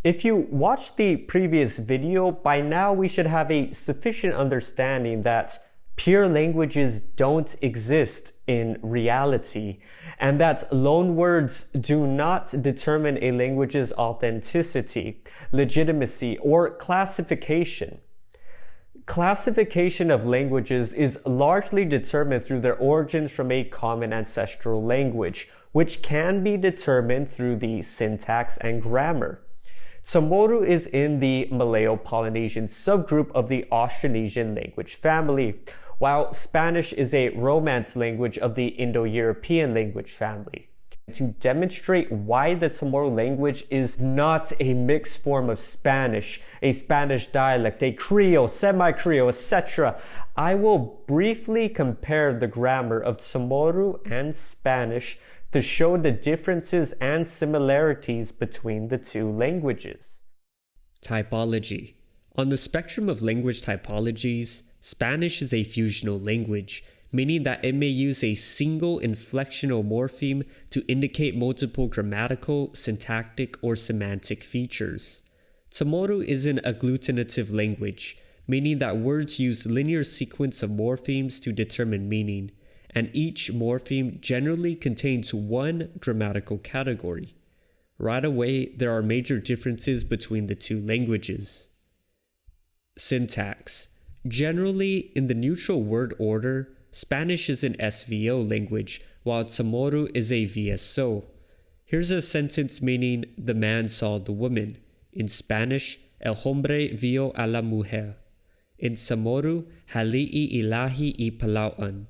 If you watched the previous video, by now we should have a sufficient understanding that pure languages don't exist in reality, and that loanwords do not determine a language's authenticity, legitimacy, or classification. Classification of languages is largely determined through their origins from a common ancestral language, which can be determined through the syntax and grammar. Chamorro is in the Malayo-Polynesian subgroup of the Austronesian language family, while Spanish is a Romance language of the Indo-European language family. To demonstrate why the Chamorro language is not a mixed form of Spanish, a Spanish dialect, a Creole, semi-Creole, etc., I will briefly compare the grammar of Chamorro and Spanish to show the differences and similarities between the two languages. Typology. On the spectrum of language typologies, Spanish is a fusional language, meaning that it may use a single inflectional morpheme to indicate multiple grammatical, syntactic, or semantic features. Chamorro is an agglutinative language, meaning that words use linear sequence of morphemes to determine meaning, and each morpheme generally contains one grammatical category. Right away, there are major differences between the two languages. Syntax. Generally, in the neutral word order, Spanish is an SVO language, while Chamorro is a VSO. Here's a sentence meaning the man saw the woman. In Spanish, el hombre vio a la mujer. In Chamorro, hali'i ilahi y Pountain.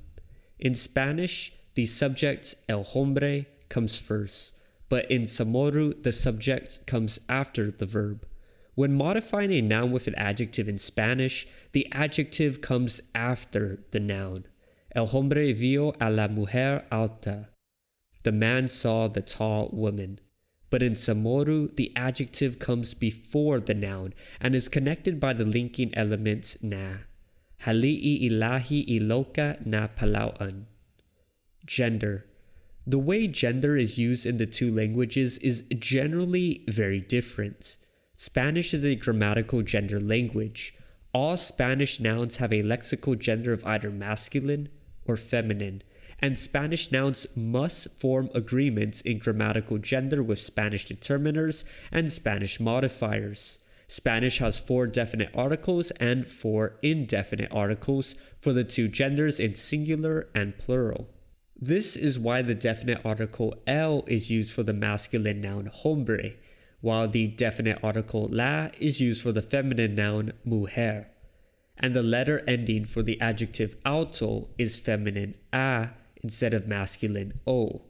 In Spanish, the subject el hombre comes first, but in Chamorro, the subject comes after the verb. When modifying a noun with an adjective in Spanish, the adjective comes after the noun. El hombre vio a la mujer alta. The man saw the tall woman. But in Chamorro, the adjective comes before the noun and is connected by the linking element na. Hali'i ilahi iloka na Pountain. Gender. The way gender is used in the two languages is generally very different. Spanish is a grammatical gender language. All Spanish nouns have a lexical gender of either masculine or feminine, and Spanish nouns must form agreements in grammatical gender with Spanish determiners and Spanish modifiers. Spanish has 4 definite articles and 4 indefinite articles for the two genders in singular and plural. This is why the definite article el is used for the masculine noun hombre, while the definite article la is used for the feminine noun mujer, and the letter ending for the adjective alto is feminine a instead of masculine o.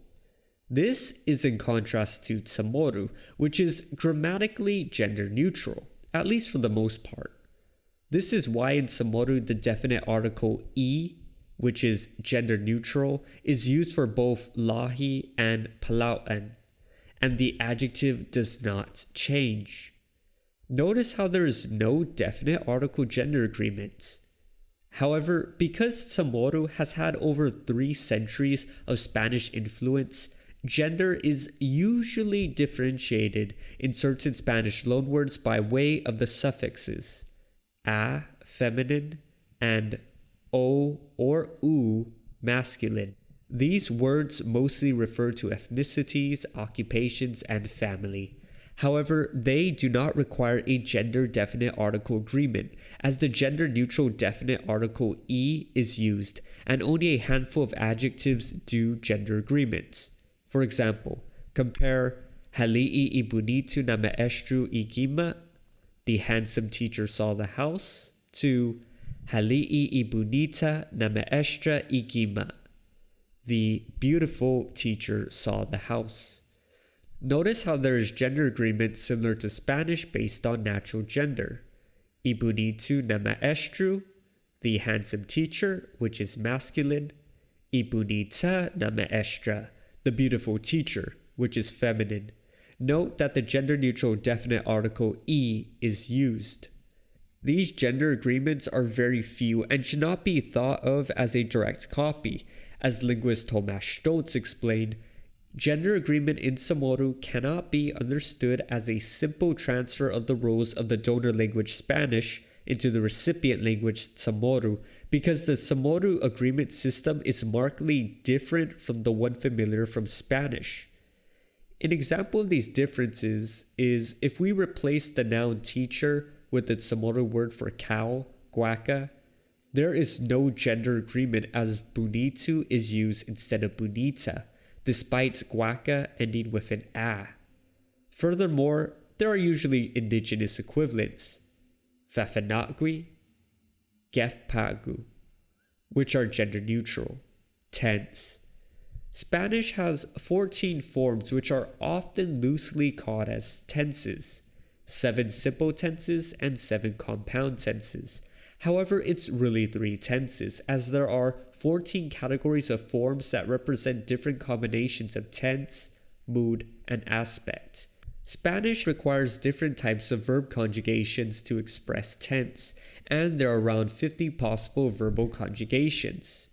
This is in contrast to Chamorro, which is grammatically gender neutral, at least for the most part. This is why in Chamorro the definite article e, which is gender neutral, is used for both lahi and Pountain, and the adjective does not change. Notice how there is no definite article gender agreement. However, because Chamorro has had over 3 centuries of Spanish influence, gender is usually differentiated in certain Spanish loanwords by way of the suffixes a, feminine, and o or u, masculine. These words mostly refer to ethnicities, occupations, and family. However, they do not require a gender-definite article agreement, as the gender-neutral definite article e is used, and only a handful of adjectives do gender agreements. For example, compare hali'i y bonito na maestro y gima, the handsome teacher saw the house, to hali'i y bonita na maestra y gima, the beautiful teacher saw the house. Notice how there is gender agreement similar to Spanish based on natural gender. Y bonito na maestro, the handsome teacher, which is masculine. Y bonita na maestra, the beautiful teacher, which is feminine. Note that the gender-neutral definite article e is used. These gender agreements are very few and should not be thought of as a direct copy. As linguist Thomas Stoltz explained, Gender agreement in Chamorro cannot be understood as a simple transfer of the roles of the donor language Spanish into the recipient language Chamorro, because the Chamorro agreement system is markedly different from the one familiar from Spanish. An example of these differences is if we replace the noun teacher with the Chamorro word for cow, guaca, there is no gender agreement as bonito is used instead of bonita, despite guaca ending with an a. Furthermore, there are usually indigenous equivalents, fafanagui, gefpagu, which are gender neutral, tense. Spanish has 14 forms which are often loosely called as tenses, 7 simple tenses and 7 compound tenses. However, it's really 3 tenses, as there are 14 categories of forms that represent different combinations of tense, mood, and aspect. Spanish requires different types of verb conjugations to express tense, and there are around 50 possible verbal conjugations.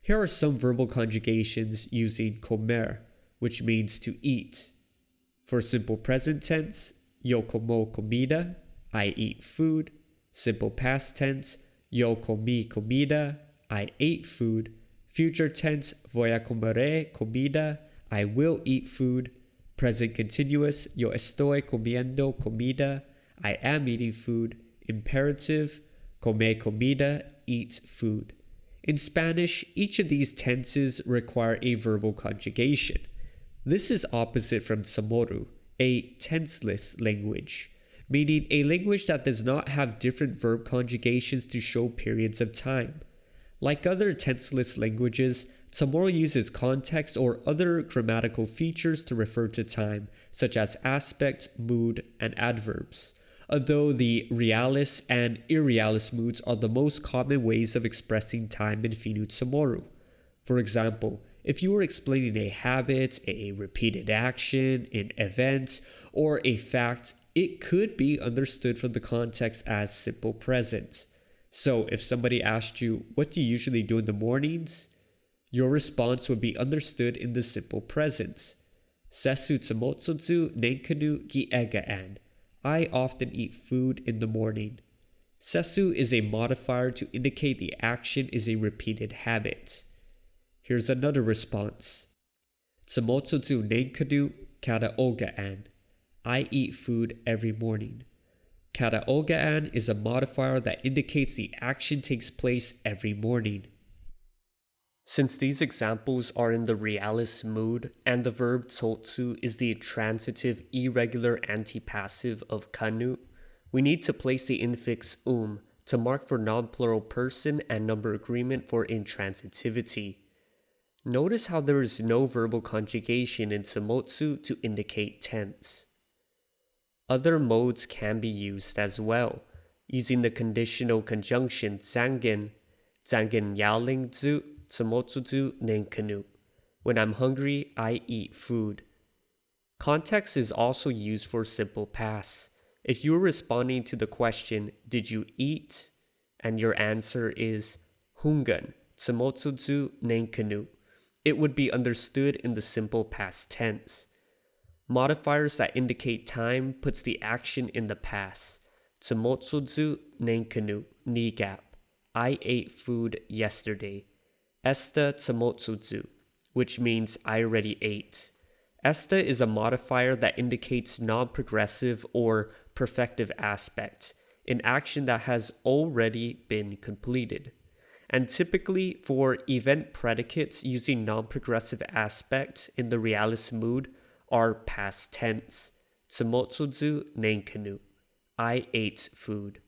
Here are some verbal conjugations using comer, which means to eat. For simple present tense, yo como comida, I eat food. Simple past tense, yo comí comida, I ate food. Future tense, voy a comer comida, I will eat food. Present continuous, yo estoy comiendo comida, I am eating food. Imperative, come comida, eat food. In Spanish, each of these tenses require a verbal conjugation. This is opposite from Chamorro, a tenseless language, meaning a language that does not have different verb conjugations to show periods of time. Like other tenseless languages, Chamorro uses context or other grammatical features to refer to time, such as aspect, mood, and adverbs. Although the realis and irrealis moods are the most common ways of expressing time in Finno Chamorro. For example, if you were explaining a habit, a repeated action, an event, or a fact, it could be understood from the context as simple present. So if somebody asked you, what do you usually do in the mornings? Your response would be understood in the simple present. Sesu tsamotsozu nenkanu gi egaan. I often eat food in the morning. Sesu is a modifier to indicate the action is a repeated habit. Here's another response. Tsamotsozu nenkanu karaogaan. I eat food every morning. Karaogaan is a modifier that indicates the action takes place every morning. Since these examples are in the realis mood and the verb totsu is the transitive irregular antipassive of kanu, we need to place the infix to mark for non-plural person and number agreement for intransitivity. Notice how there is no verbal conjugation in tsamotsu to indicate tense. Other modes can be used as well, using the conditional conjunction zangen yaoling zu tsamotsuzu nenkanu. When I'm hungry, I eat food. Context is also used for simple past. If you're responding to the question, did you eat? And your answer is hungan tsamotsuzu nenkanu, it would be understood in the simple past tense. Modifiers that indicate time puts the action in the past. Tsamotsuzu nenkanu nigap. I ate food yesterday. Esta tsamotsuzu, which means I already ate. Esta is a modifier that indicates non-progressive or perfective aspect, an action that has already been completed. And typically for event predicates using non-progressive aspect in the realis mood are past tense. Tsamotsuzu nenkanu. I ate food.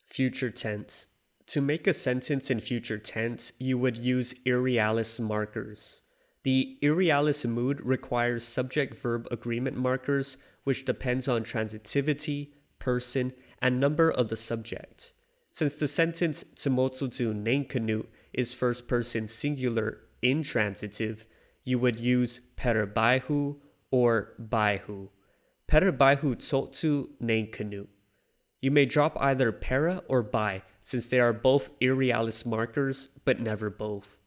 Future tense. To make a sentence in future tense, you would use irrealis markers. The irrealis mood requires subject-verb agreement markers, which depends on transitivity, person, and number of the subject. Since the sentence tsamotsuzu nenkanu is first person singular intransitive, you would use perabaihu or baihu. Perabaihu tsotsu nenkanu. You may drop either para or bai, since they are both irrealis markers, but never both.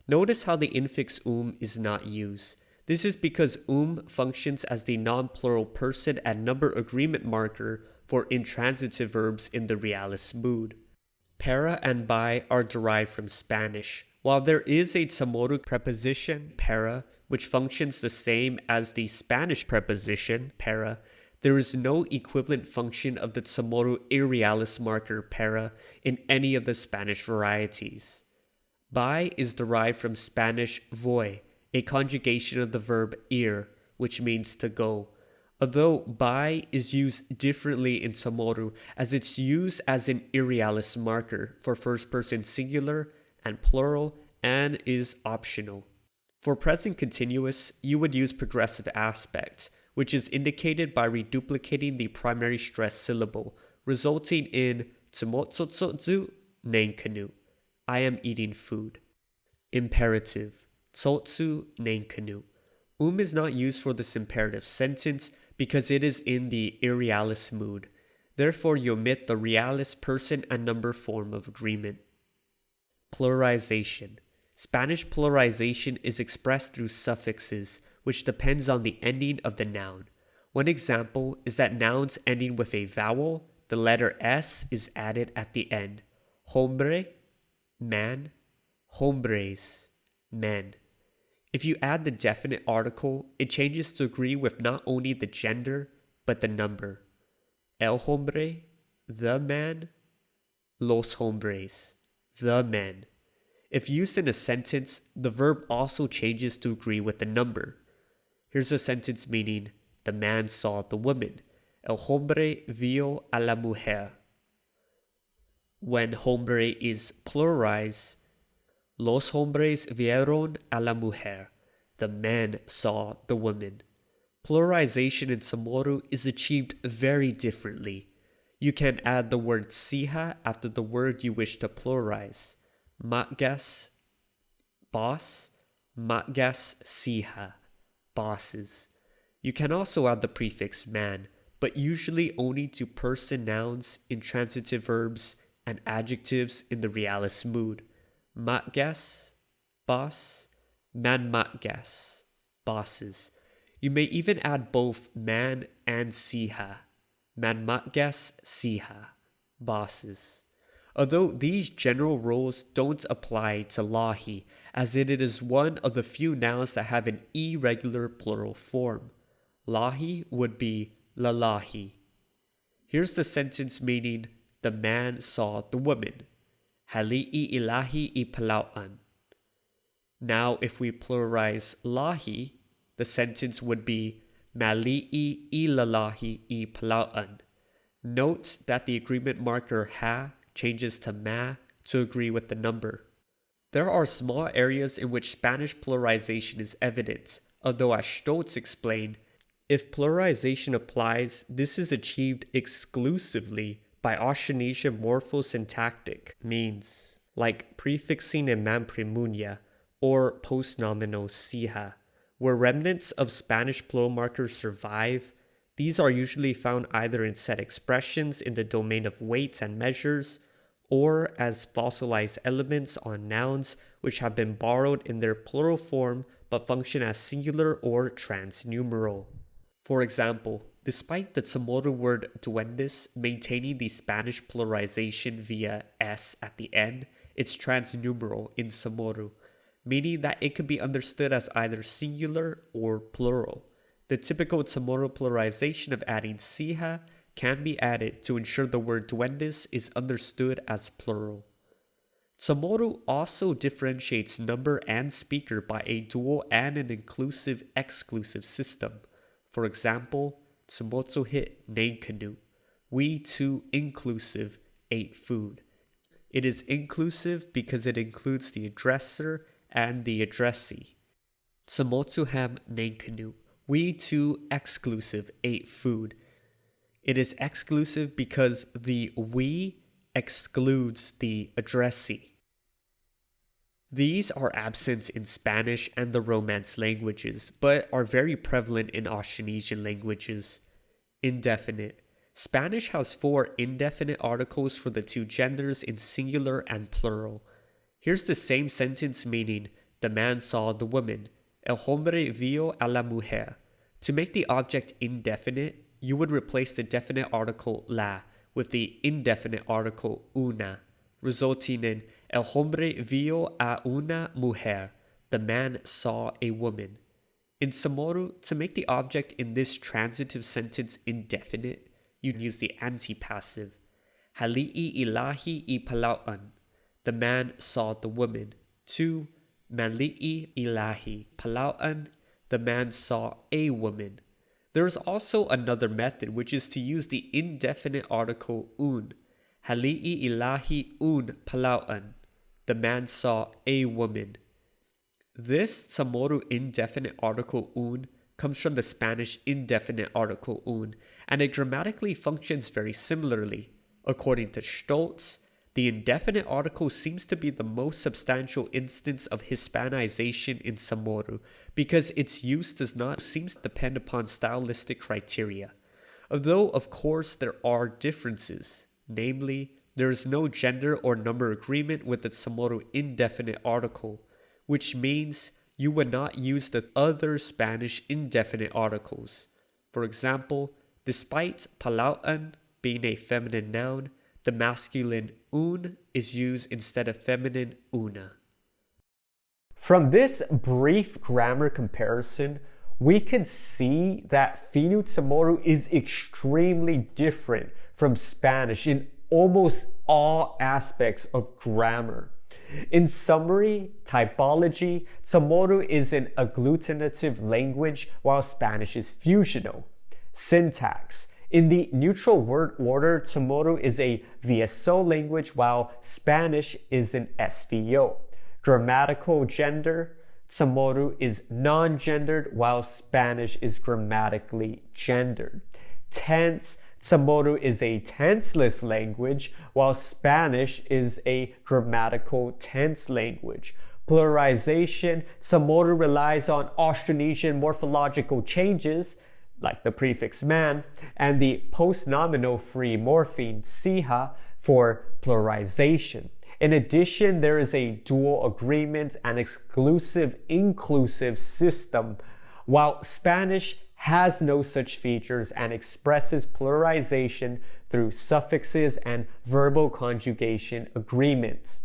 Notice how the infix is not used. This is because functions as the non-plural person and number agreement marker for intransitive verbs in the realis mood. Para and by are derived from Spanish. While there is a Chamorro preposition, para, which functions the same as the Spanish preposition, para, there is no equivalent function of the Chamorro irrealis marker para in any of the Spanish varieties. By is derived from Spanish voy, a conjugation of the verb ir, which means to go. Although by is used differently in Chamorro, as it's used as an irrealis marker for first person singular and plural and is optional. For present continuous, you would use progressive aspect, which is indicated by reduplicating the primary stress syllable, resulting in tsumotsotsu nenkanu, I am eating food. Imperative, tsotsu nenkanu. Is not used for this imperative sentence because it is in the irrealis mood. Therefore, you omit the realis person and number form of agreement. Pluralization. Spanish pluralization is expressed through suffixes, which depends on the ending of the noun. One example is that nouns ending with a vowel, the letter S is added at the end. Hombre, man, hombres, men. If you add the definite article, it changes to agree with not only the gender, but the number. El hombre, the man, los hombres, the men. If used in a sentence, the verb also changes to agree with the number. Here's a sentence meaning, the man saw the woman. El hombre vio a la mujer. When hombre is pluralized, los hombres vieron a la mujer. The men saw the woman. Pluralization in Chamorro is achieved very differently. You can add the word sija after the word you wish to pluralize. Matgas, boss, matgas sija, bosses. You can also add the prefix man, but usually only to person nouns, intransitive verbs, and adjectives in the realis mood. Matgas, boss, man matgas, bosses. You may even add both man and sija, man matgas sija, bosses. Although these general rules don't apply to lahi, as it is one of the few nouns that have an irregular plural form. Lahi would be lalahi. Here's the sentence meaning, the man saw the woman. Hali'i ilahi I Pountain. Now, if we pluralize lahi, the sentence would be Mali'i I lalahi I Pountain. Note that the agreement marker ha changes to ma to agree with the number. There are small areas in which Spanish pluralization is evident, although as Stoltz explained, if pluralization applies, this is achieved exclusively by Austronesian morphosyntactic means, like prefixing in mamprimunia or postnominal sija. Where remnants of Spanish plural markers survive, these are usually found either in set expressions in the domain of weights and measures, or as fossilized elements on nouns which have been borrowed in their plural form but function as singular or transnumeral. For example, despite the Chamorro word duendes maintaining the Spanish pluralization via s at the end, it's transnumeral in Chamorro, meaning that it could be understood as either singular or plural. The typical Chamorro pluralization of adding sija can be added to ensure the word duendes is understood as plural. Chamorro also differentiates number and speaker by a dual and an inclusive-exclusive system. For example, Tsumotsu hit Nenkanu. We too inclusive ate food. It is inclusive because it includes the addresser and the addressee. Tsumotsu ham Nenkanu. We too exclusive ate food. It is exclusive because the we excludes the addressee. These are absent in Spanish and the Romance languages, but are very prevalent in Austronesian languages. Indefinite. Spanish has 4 indefinite articles for the 2 genders in singular and plural. Here's the same sentence meaning, the man saw the woman. el hombre vio a la mujer. To make the object indefinite, you would replace the definite article la with the indefinite article una, resulting in el hombre vio a una mujer. The man saw a woman. In Chamorro, to make the object in this transitive sentence indefinite, you'd use the antipassive. Hali'i ilahi I palauan. The man saw the woman. 2. Mali'i ilahi palauan. The man saw a woman. There is also another method, which is to use the indefinite article un. Hali'i ilahi un palauan. The man saw a woman. This Chamorro indefinite article un comes from the Spanish indefinite article un, and it grammatically functions very similarly. According to Stoltz, the indefinite article seems to be the most substantial instance of Hispanization in Chamorro because its use does not seem to depend upon stylistic criteria. Although, of course, there are differences. Namely, there is no gender or number agreement with the Chamorro indefinite article, which means you would not use the other Spanish indefinite articles. For example, despite palauan being a feminine noun, the masculine un is used instead of feminine una. From this brief grammar comparison, we can see that Finno Chamorro is extremely different from Spanish in almost all aspects of grammar. In summary, typology, Chamorro is an agglutinative language while Spanish is fusional. Syntax. In the neutral word order, Chamorro is a VSO language while Spanish is an SVO. Grammatical gender, Chamorro is non-gendered while Spanish is grammatically gendered. Tense, Chamorro is a tenseless language, while Spanish is a grammatical tense language. Pluralization, Chamorro relies on austronesian morphological changes, like the prefix man, and the postnominal free morpheme siha for pluralization. In addition, there is a dual agreement and exclusive-inclusive system, while Spanish has no such features and expresses pluralization through suffixes and verbal conjugation agreements.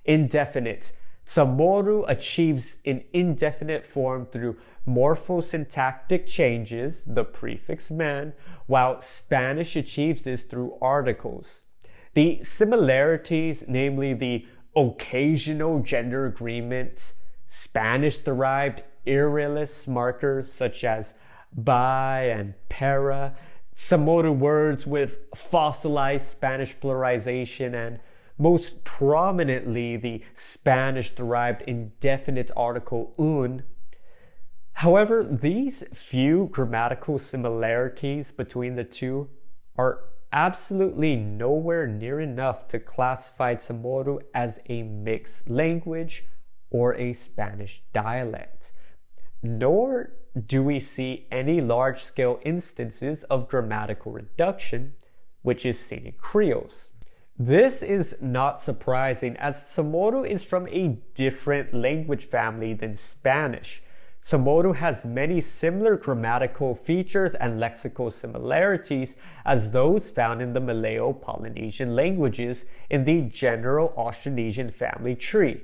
Indefinite. Chamorro achieves an indefinite form through morphosyntactic changes, the prefix man, while Spanish achieves this through articles. The similarities, namely the occasional gender agreement, Spanish-derived irrealis markers such as by and para, Chamorro words with fossilized Spanish pluralization, and most prominently the Spanish-derived indefinite article un. However, these few grammatical similarities between the two are absolutely nowhere near enough to classify Chamorro as a mixed language or a Spanish dialect. Nor do we see any large-scale instances of grammatical reduction, which is seen in Creoles. This is not surprising, as Chamorro is from a different language family than Spanish. Chamorro has many similar grammatical features and lexical similarities as those found in the Malayo-Polynesian languages in the general Austronesian family tree.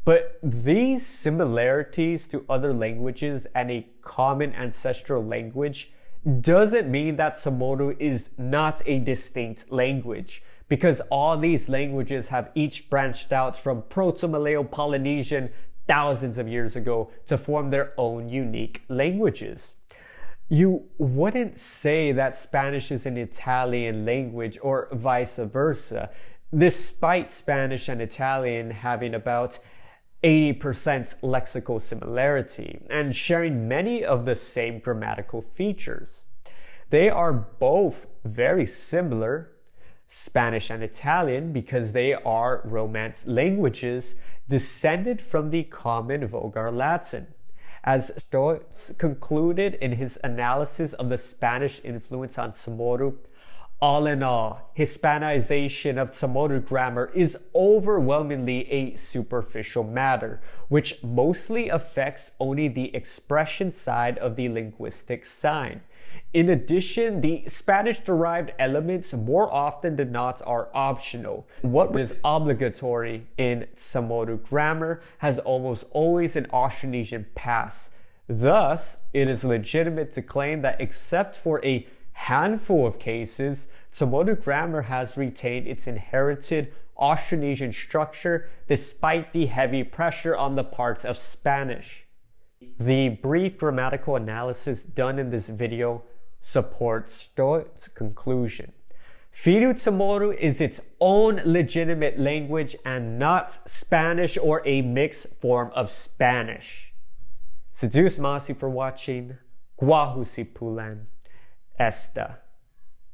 But these similarities to other languages and a common ancestral language doesn't mean that Chamorro is not a distinct language, because all these languages have each branched out from Proto-Malayo-Polynesian thousands of years ago to form their own unique languages. You wouldn't say that Spanish is an Italian language or vice versa, despite Spanish and Italian having about 80% lexical similarity and sharing many of the same grammatical features. They are both very similar, Spanish and Italian, because they are Romance languages descended from the common Vulgar Latin. As Stoltz concluded in his analysis of the Spanish influence on Chamorro, All in all, Hispanization of Chamorro grammar is overwhelmingly a superficial matter, which mostly affects only the expression side of the linguistic sign. In addition, the Spanish-derived elements more often than not are optional. What is obligatory in Chamorro grammar has almost always an Austronesian past. Thus, it is legitimate to claim that except for a handful of cases, Chamorro grammar has retained its inherited Austronesian structure despite the heavy pressure on the parts of Spanish. The brief grammatical analysis done in this video supports Stott's conclusion. Fidu Chamorro is its own legitimate language and not Spanish or a mixed form of Spanish. Seduce Masi for watching. Guahu si Pulan. Esta.